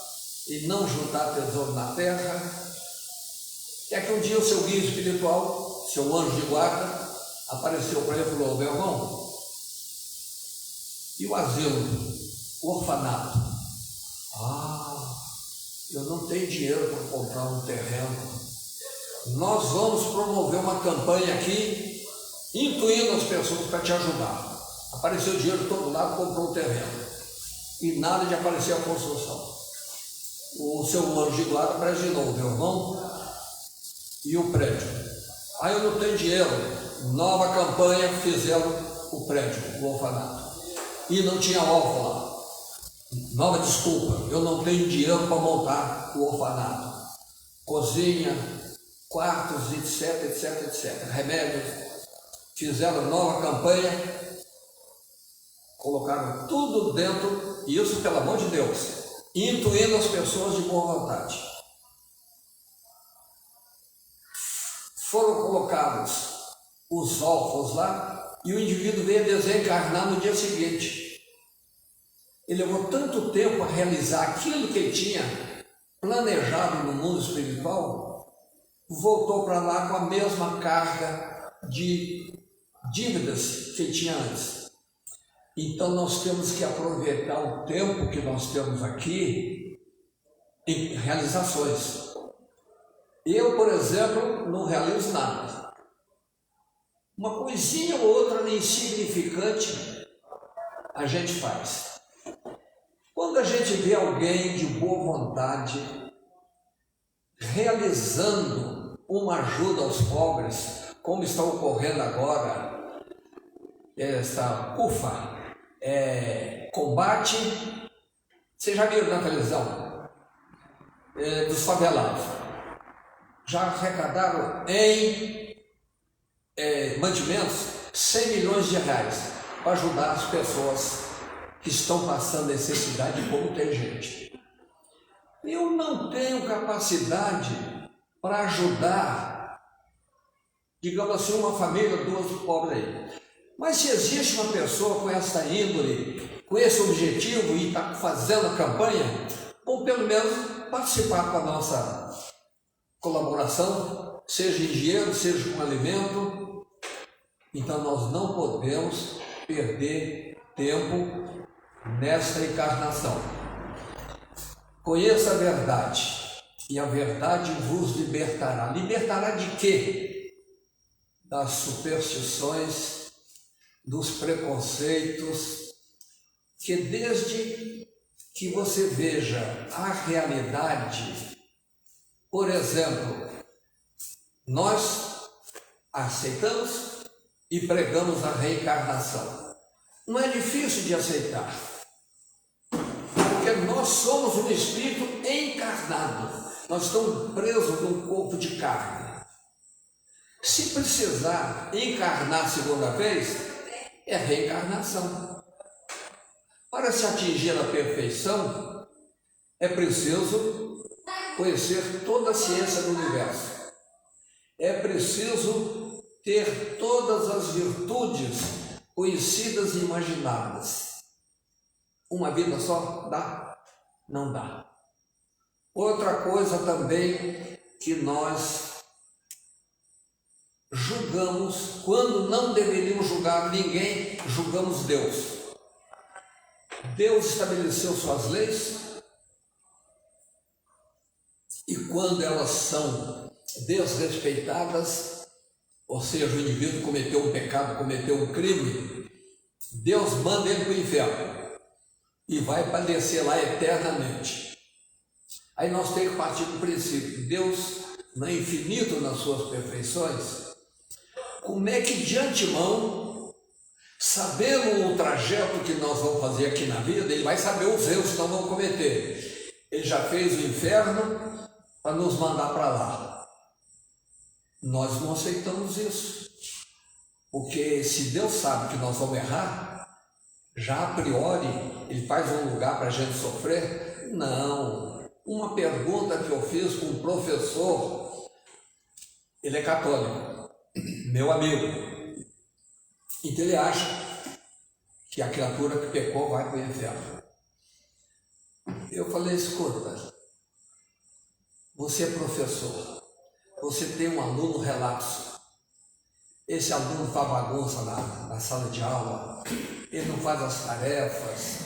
em não juntar tesouro na terra. É que um dia o seu guia espiritual, seu anjo de guarda, apareceu para ele e falou: meu irmão, e o asilo, o orfanato? Eu não tenho dinheiro para comprar um terreno. Nós vamos promover uma campanha aqui, intuindo as pessoas para te ajudar. Apareceu dinheiro de todo lado, comprou um terreno. E nada de aparecer a construção. O seu anjo de guarda aparece de novo: meu irmão, e o prédio? Eu não tenho dinheiro. Nova campanha, fizeram o prédio, o orfanato. E não tinha órfão lá. Nova desculpa: eu não tenho dinheiro para montar o orfanato. Cozinha, quartos, etc. Remédios. Fizeram nova campanha, colocaram tudo dentro, e isso pelo amor de Deus, intuindo as pessoas de boa vontade. Foram colocados os órfãos lá, e o indivíduo veio desencarnar no dia seguinte. Ele levou tanto tempo a realizar aquilo que ele tinha planejado no mundo espiritual, voltou para lá com a mesma carga de dívidas que ele tinha antes. Então nós temos que aproveitar o tempo que nós temos aqui em realizações. Eu, por exemplo, não realizo nada. Uma coisinha ou outra insignificante a gente faz. Quando a gente vê alguém de boa vontade realizando uma ajuda aos pobres, como está ocorrendo agora, essa CUFA, combate, vocês já viram na televisão, dos favelados, já arrecadaram em mantimentos 100 milhões de reais para ajudar as pessoas que estão passando necessidade, como tem gente. Eu não tenho capacidade para ajudar, digamos assim, uma família, duas pobres aí. Mas se existe uma pessoa com essa índole, com esse objetivo e está fazendo a campanha, ou pelo menos participar com a nossa colaboração, seja em dinheiro, seja com alimento, então nós não podemos perder tempo nesta encarnação. Conheça a verdade, e a verdade vos libertará. Libertará de quê? Das superstições, dos preconceitos, que desde que você veja a realidade, por exemplo, nós aceitamos e pregamos a reencarnação. Não é difícil de aceitar, porque nós somos um espírito encarnado, nós estamos presos num corpo de carne. Se precisar encarnar segunda vez, é reencarnação. Para se atingir a perfeição, é preciso conhecer toda a ciência do universo. É preciso ter todas as virtudes conhecidas e imaginadas. Uma vida só dá? Não dá. Outra coisa também que nós julgamos, quando não deveríamos julgar ninguém, julgamos Deus. Deus estabeleceu suas leis, e quando elas são desrespeitadas, ou seja, o indivíduo cometeu um pecado, cometeu um crime, Deus manda ele para o inferno e vai padecer lá eternamente. Aí nós temos que partir do princípio, Deus, não é infinito nas suas perfeições, como é que de antemão, sabendo o trajeto que nós vamos fazer aqui na vida, ele vai saber os erros que nós vamos cometer. Ele já fez o inferno para nos mandar para lá. Nós não aceitamos isso, porque se Deus sabe que nós vamos errar, já a priori ele faz um lugar para a gente sofrer? Não. Uma pergunta que eu fiz com um professor, ele é católico, meu amigo, então ele acha que a criatura que pecou vai para o inferno. Eu falei, escuta, você é professor, você tem um aluno relapso, esse aluno faz bagunça na sala de aula, ele não faz as tarefas,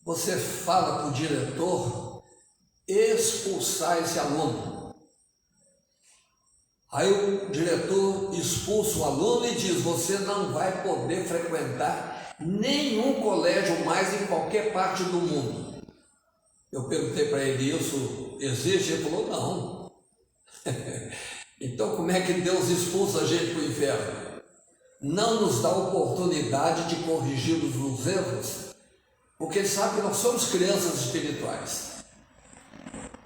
você fala para o diretor expulsar esse aluno. Aí o diretor expulsa o aluno e diz, você não vai poder frequentar nenhum colégio mais em qualquer parte do mundo. Eu perguntei para ele, isso existe? Ele falou, não. Então como é que Deus expulsa a gente para o inferno? Não nos dá oportunidade de corrigirmos os erros, porque ele sabe que nós somos crianças espirituais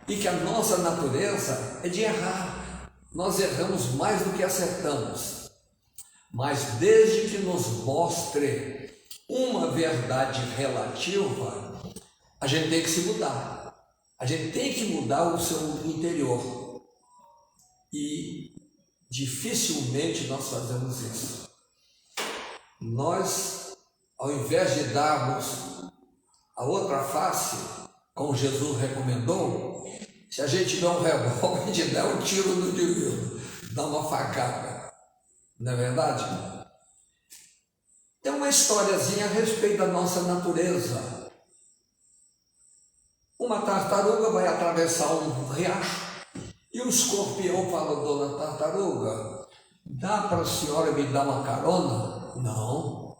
e que a nossa natureza é de errar. Nós erramos mais do que acertamos, mas desde que nos mostre uma verdade relativa, a gente tem que se mudar, a gente tem que mudar o seu interior, e dificilmente nós fazemos isso. Nós, ao invés de darmos a outra face, como Jesus recomendou, se a gente tiver um revólver, a gente dá um tiro no indivíduo, dá uma facada, não é verdade? Tem uma historiazinha a respeito da nossa natureza. Uma tartaruga vai atravessar um riacho e o escorpião fala, dona tartaruga, dá para a senhora me dar uma carona? Não,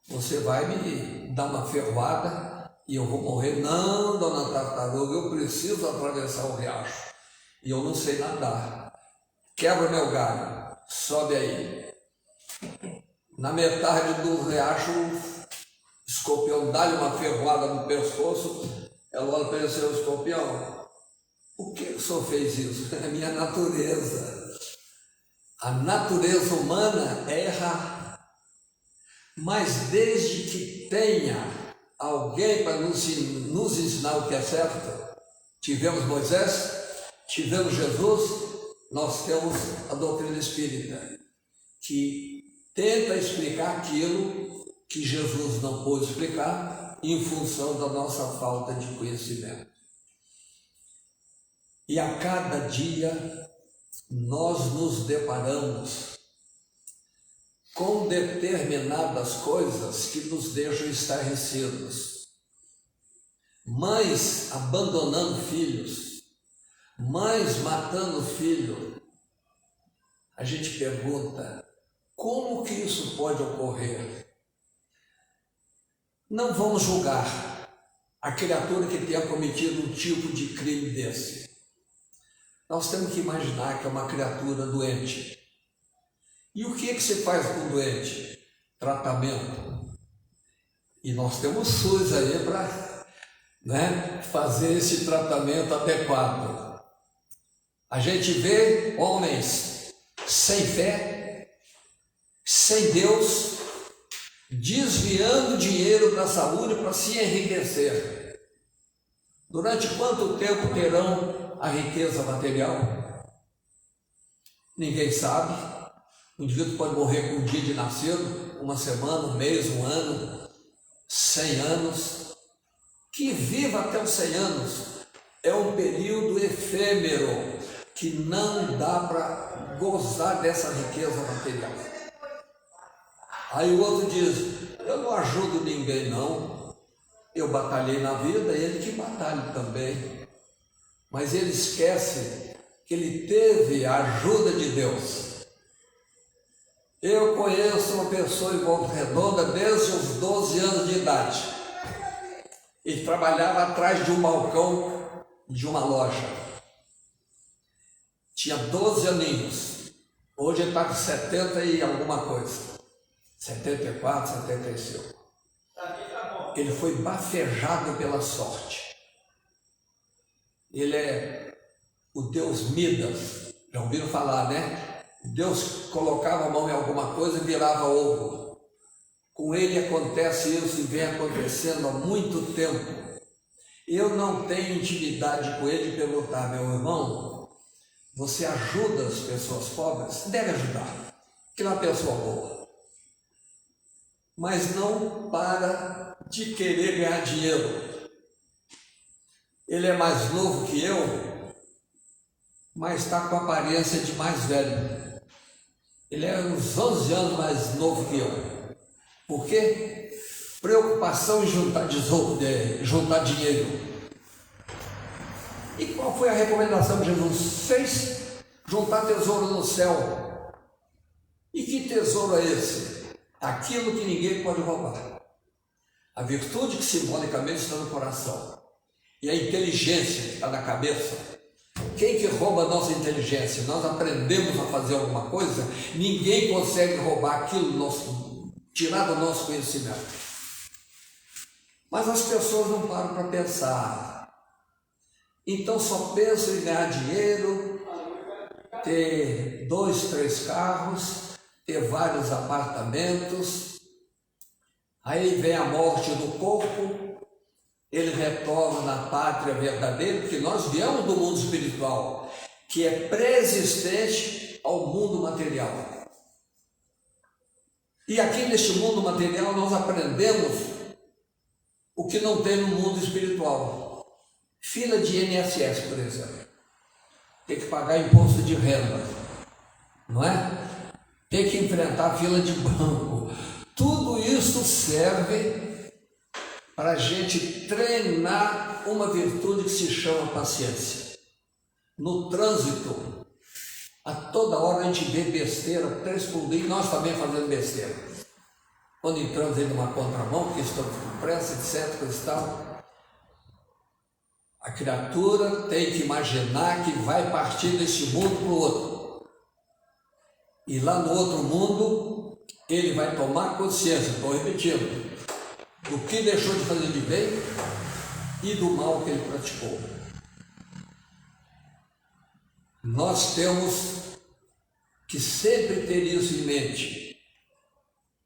você vai me dar uma ferroada e eu vou morrer. Não, dona tartaruga, eu preciso atravessar o riacho e eu não sei nadar. Quebra meu galho, sobe aí. Na metade do riacho, o escorpião dá-lhe uma ferroada no pescoço. Ela olha para ele, seu escorpião, por que o senhor fez isso? É a minha natureza. A natureza humana é errar, mas desde que tenha alguém para nos ensinar o que é certo, tivemos Moisés, tivemos Jesus, nós temos a doutrina espírita, que tenta explicar aquilo que Jesus não pôde explicar em função da nossa falta de conhecimento. E a cada dia nós nos deparamos com determinadas coisas que nos deixam estarrecidos. Mães abandonando filhos, mães matando filho. A gente pergunta, como que isso pode ocorrer? Não vamos julgar a criatura que tenha cometido um tipo de crime desse. Nós temos que imaginar que é uma criatura doente. E o que se faz com o doente? Tratamento. E nós temos SUS aí para fazer esse tratamento adequado. A gente vê homens sem fé, sem Deus, desviando dinheiro da saúde para se enriquecer. Durante quanto tempo terão a riqueza material? Ninguém sabe. O indivíduo pode morrer com um dia de nascido, uma semana, um mês, um ano, 100 anos. Que viva até os 100 anos é um período efêmero que não dá para gozar dessa riqueza material. Aí o outro diz, eu não ajudo ninguém não, eu batalhei na vida, ele que batalha também. Mas ele esquece que ele teve a ajuda de Deus. Eu conheço uma pessoa em Volta Redonda desde os 12 anos de idade. Ele trabalhava atrás de um balcão de uma loja. Tinha 12 aninhos. Hoje ele está com 70 e alguma coisa. 74, 75. Ele foi bafejado pela sorte. Ele é o Deus Midas. Já ouviram falar, né? Deus colocava a mão em alguma coisa e virava ouro. Com ele acontece isso e vem acontecendo há muito tempo. Eu não tenho intimidade com ele de perguntar, meu irmão, você ajuda as pessoas pobres? Deve ajudar, porque ele é uma pessoa boa. Mas não para de querer ganhar dinheiro. Ele é mais novo que eu, mas está com a aparência de mais velho. Ele é uns 11 anos mais novo que eu. Por quê? Preocupação em juntar dinheiro. E qual foi a recomendação que Jesus fez? Juntar tesouro no céu. E que tesouro é esse? Aquilo que ninguém pode roubar. A virtude que simbolicamente está no coração. E a inteligência que está na cabeça. Quem que rouba a nossa inteligência? Nós aprendemos a fazer alguma coisa, ninguém consegue roubar aquilo tirar do nosso conhecimento. Mas as pessoas não param para pensar. Então só pensam em ganhar dinheiro, ter 2, 3 carros, ter vários apartamentos. Aí vem a morte do corpo. Ele retorna na pátria verdadeira, porque nós viemos do mundo espiritual, que é pré-existente ao mundo material. E aqui neste mundo material nós aprendemos o que não tem no mundo espiritual. Fila de INSS, por exemplo. Tem que pagar imposto de renda, não é? Tem que enfrentar fila de banco. Tudo isso serve para a gente treinar uma virtude que se chama paciência. No trânsito, a toda hora a gente vê besteira, 3 por dia, e nós também fazendo besteira. Quando entramos aí numa contramão, porque estamos com pressa, etc, coisa e tal, a criatura tem que imaginar que vai partir deste mundo para o outro. E lá no outro mundo, ele vai tomar consciência, estou repetindo, do que deixou de fazer de bem e do mal que ele praticou. Nós temos que sempre ter isso em mente.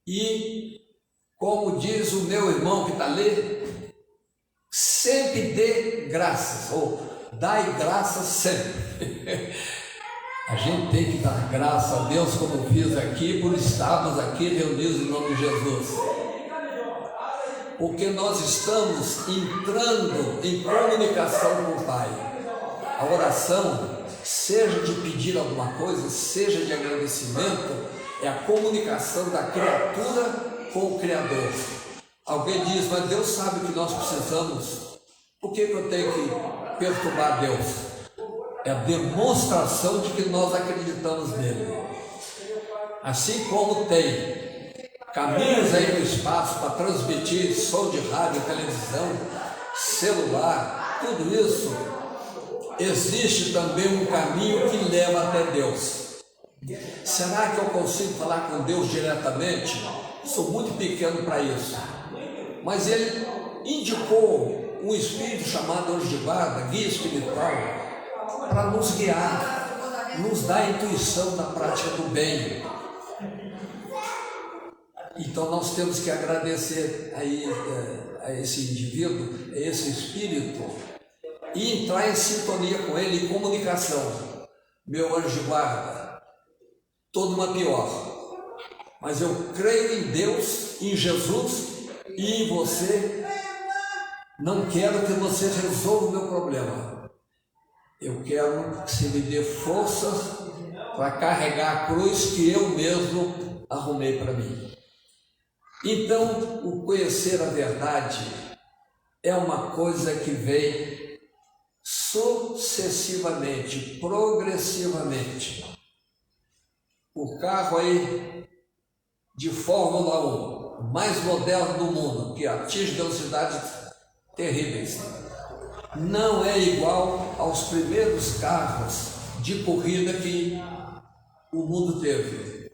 E, como diz o meu irmão que está ali, sempre dê graças, ou dai graças sempre. A gente tem que dar graças a Deus, como eu fiz aqui, por estarmos aqui reunidos em nome de Jesus. Porque nós estamos entrando em comunicação com o Pai. A oração, seja de pedir alguma coisa, seja de agradecimento, é a comunicação da criatura com o Criador. Alguém diz, mas Deus sabe o que nós precisamos, por que eu tenho que perturbar Deus? É a demonstração de que nós acreditamos nele. Assim como tem caminhos aí no espaço para transmitir som de rádio, televisão, celular, tudo isso, existe também um caminho que leva até Deus. Será que eu consigo falar com Deus diretamente? Sou muito pequeno para isso. Mas ele indicou um espírito chamado anjo de guarda, guia espiritual, para nos guiar, nos dar a intuição da prática do bem. Então nós temos que agradecer a esse indivíduo, a esse espírito, e entrar em sintonia com ele, em comunicação. Meu anjo de guarda, estou numa pior, mas eu creio em Deus, em Jesus e em você. Não quero que você resolva o meu problema. Eu quero que você me dê forças para carregar a cruz que eu mesmo arrumei para mim. Então, o conhecer a verdade é uma coisa que vem sucessivamente, progressivamente. O carro aí de Fórmula 1, mais moderno do mundo, que atinge velocidades terríveis, não é igual aos primeiros carros de corrida que o mundo teve.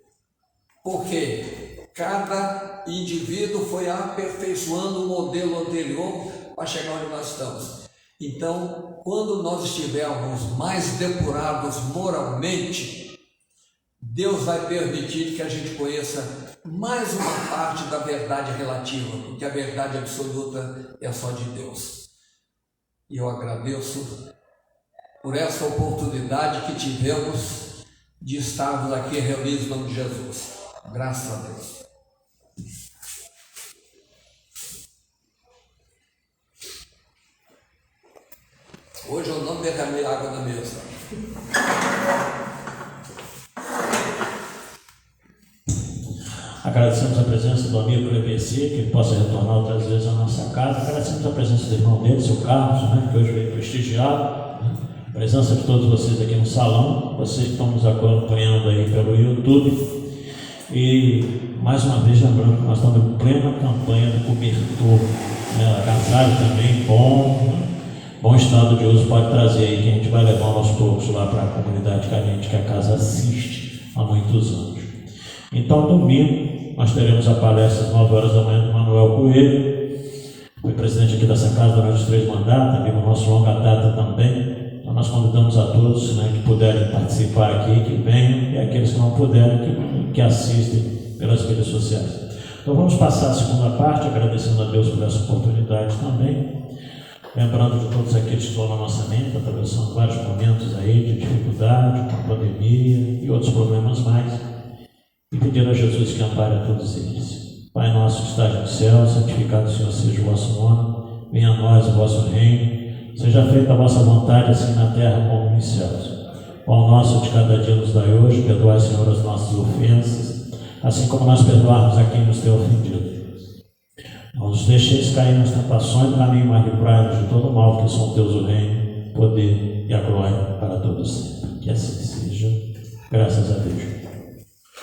Porque cada indivíduo foi aperfeiçoando o modelo anterior para chegar onde nós estamos. Então, quando nós estivermos mais depurados moralmente, Deus vai permitir que a gente conheça mais uma parte da verdade relativa, porque a verdade absoluta é só de Deus. E eu agradeço por essa oportunidade que tivemos de estarmos aqui reunidos em nome de Jesus. Graças a Deus. Hoje eu não derramei água na mesa. Agradecemos a presença do amigo Cleverci, que ele possa retornar outras vezes à nossa casa. Agradecemos a presença do irmão dele, seu Carlos, né, que hoje veio prestigiado. A presença de todos vocês aqui no salão, vocês que estão nos acompanhando aí pelo YouTube. E, mais uma vez, lembrando que nós estamos em plena campanha do cobertor. Né, agasalho também, bom estado de uso, pode trazer aí, que a gente vai levar aos poucos lá para a comunidade carente que a casa assiste há muitos anos. Então, domingo, nós teremos a palestra às 9 horas da manhã do Manuel Coelho, foi presidente aqui dessa casa durante os 3 mandatos, amigo nosso longa data também. Então, nós convidamos a todos, né, que puderem participar aqui, que venham, e aqueles que não puderem, que assistem pelas redes sociais. Então, vamos passar a segunda parte, agradecendo a Deus por essa oportunidade também. Lembrando de todos aqueles que estão na nossa mente, atravessando vários momentos aí de dificuldade, com a pandemia e outros problemas mais. E pedir a Jesus que ampare a todos eles. Pai nosso que estás no céu, santificado Senhor seja o vosso nome, venha a nós o vosso reino, seja feita a vossa vontade, assim na terra como nos céus. Pão nosso de cada dia nos dai hoje, perdoai, Senhor, as nossas ofensas, assim como nós perdoarmos a quem nos tem ofendido. Não nos deixeis cair nas tentações, para mim, mas livrai-nos de todo mal, que são teus o reino, o poder e a glória para todos sempre. Que assim seja. Graças a Deus.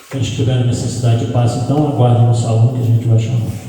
Aqueles que tiverem necessidade de paz, então aguardem no salão que a gente vai chamar.